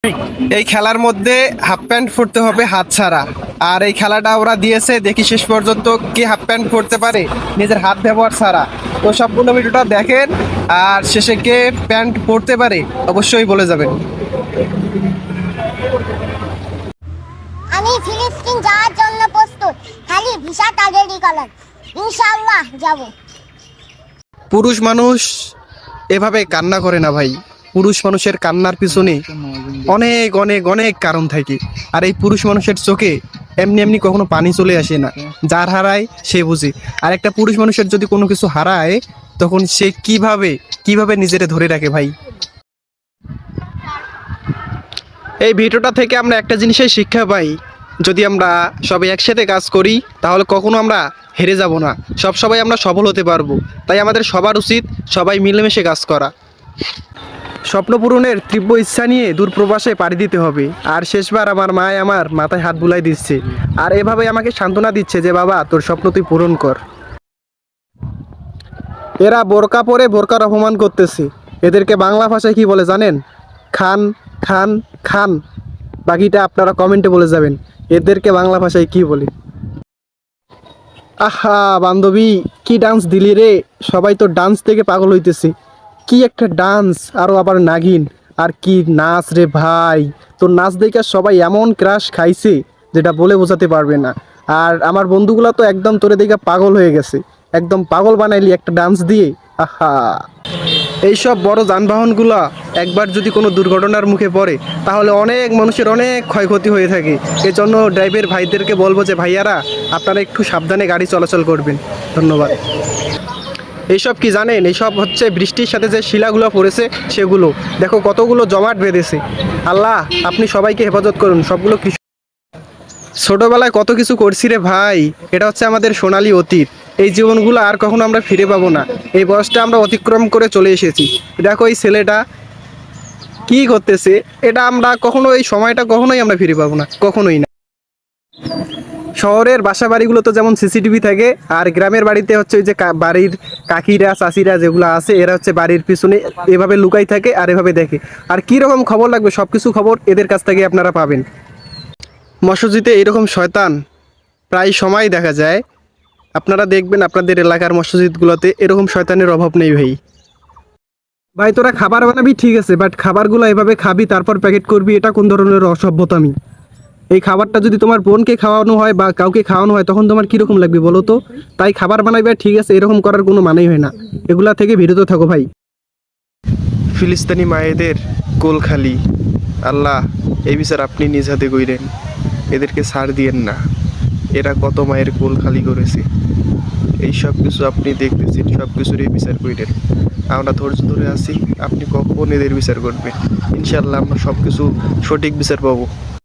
এই খেলার মধ্যে হাফ প্যান্ট পরতে হবে হাত ছাড়া। আর এই খেলাটা ওরা দিয়েছে, দেখি শেষ পর্যন্ত কে হাফ প্যান্ট পরতে পারে নিজের হাত ব্যবহার ছাড়া। তো সম্পূর্ণ ভিডিওটা দেখেন, আর শেষে কে প্যান্ট পরতে পারে অবশ্যই বলে যাবেন। আমি ফিলিস্তিন যাওয়ার জন্য প্রস্তুত, খালি ভিসাটা রেডি করেন, ইনশাআল্লাহ যাব। পুরুষ মানুষ এভাবে কান্না করে না ভাই। পুরুষ মানুষের কান্নার পিছনে অনেক অনেক অনেক কারণ থাকে। আর এই পুরুষ মানুষের চোখে এমনি এমনি কখনো পানি চলে আসে না, যার হারায় সে বুঝে। আর একটা পুরুষ মানুষের যদি কোনো কিছু হারায়, তখন সে কিভাবে কিভাবে নিজেরে ধরে রাখে ভাই। এই ভিডিওটা থেকে আমরা একটা জিনিসের শিক্ষা পাই, যদি আমরা সবাই একসাথে কাজ করি তাহলে কখনো আমরা হেরে যাব না, সবাই আমরা সফল হতে পারবো। তাই আমাদের সবার উচিত সবাই মিলেমিশে কাজ করা। স্বপ্ন পূরণের তীব্র ইচ্ছা নিয়ে দূর প্রবাসে পাড়ি দিতে হবে। আর শেষবার আমার মায় আমার মাথায় হাত বুলাই দিচ্ছে, আর এভাবে আমাকে সান্ত্বনা দিচ্ছে যে বাবা, তোর স্বপ্ন তুই পূরণ কর। এরা বোরকা পরে বোরকার অপমান করতেছে। এদেরকে বাংলা ভাষায় কি বলে জানেন? খান খান খান। বাকিটা আপনারা কমেন্টে বলে যাবেন এদেরকে বাংলা ভাষায় কি বলে। আহা বান্ধবী, কি ডান্স দিলি রে! সবাই তো ডান্স থেকে পাগল হইতেছে। কি একটা ডান্স, আরও আবার নাগিন। আর কি নাচ রে ভাই! তোর নাচ দেখে সবাই এমন ক্রাশ খাইছে যেটা বলে বোঝাতে পারবে না। আর আমার বন্ধুগুলো তো একদম তোরে দেখে পাগল হয়ে গেছে, একদম পাগল বানাইলি একটা ডান্স দিয়ে। আহা, এইসব বড় যানবাহনগুলো একবার যদি কোনো দুর্ঘটনার মুখে পড়ে তাহলে অনেক মানুষের অনেক ক্ষয়ক্ষতি হয়ে থাকে। এজন্য ড্রাইভার ভাইদেরকে বলবো যে ভাইয়ারা, আপনারা একটু সাবধানে গাড়ি চলাচল করবেন। ধন্যবাদ। এইসব কি জানেন? এইসব হচ্ছে বৃষ্টির সাথে যে শিলাগুলো পড়েছে সেগুলো। দেখো কতগুলো জমাট বেঁধেছে। আল্লাহ আপনি সবাইকে হেফাজত করুন। সবগুলো কিছু ছোটোবেলায় কত কিছু করছি রে ভাই, এটা হচ্ছে আমাদের সোনালী অতীত। এই জীবনগুলো আর কখনো আমরা ফিরে পাবো না। এই বয়সটা আমরা অতিক্রম করে চলে এসেছি। দেখো এই ছেলেটা কি করতেছে, এটা আমরা কখনো, এই সময়টা কখনোই আমরা ফিরে পাবো না, কখনোই না। শহরের বাসা বাড়িগুলো তো যেমন সিসিটিভি থাকে, আর গ্রামের বাড়িতে হচ্ছে ওই যে বাড়ির কাকিরা চাচিরা যেগুলো আছে, এরা হচ্ছে বাড়ির পিছনে এভাবে লুকাই থাকে আর এভাবে দেখে। আর কী রকম খবর লাগবে সব কিছু খবর এদের কাছ থেকে আপনারা পাবেন। মসজিদে এরকম শয়তান প্রায় সময় দেখা যায়। আপনারা দেখবেন আপনাদের এলাকার মসজিদগুলোতে এরকম শয়তানের অভাব নেই ভাই। ভাই তোরা খাবার বানাবি ঠিক আছে, বাট খাবারগুলো এভাবে খাবি তারপর প্যাকেট করবি, এটা কোন ধরনের অসভ্যতামি? এই খাবারটা যদি তোমার বোনকে খাওয়ানো হয় বা কাউকে খাওয়ানো হয় তখন তোমার কীরকম লাগবে বলো তো? তাই খাবার বানাইবে ঠিক আছে, এরকম করার কোনো মানেই হয় না। এগুলা থেকে বিরত থাকো ভাই। ফিলিস্তিনি মায়েদের কোল খালি, আল্লাহ এই বিচার আপনি নিজ হাতে কইরেন। এদেরকে ছাড় দিয়েন না, এরা কত মায়ের কোল খালি করেছে। এই সব কিছু আপনি দেখতেছেন, সব কিছুরই বিচার কইরেন। আমরা ধৈর্য ধরে আছি, আপনি কখন এদের বিচার করবেন। ইনশাল্লাহ আমরা সব কিছু সঠিক বিচার পাবো।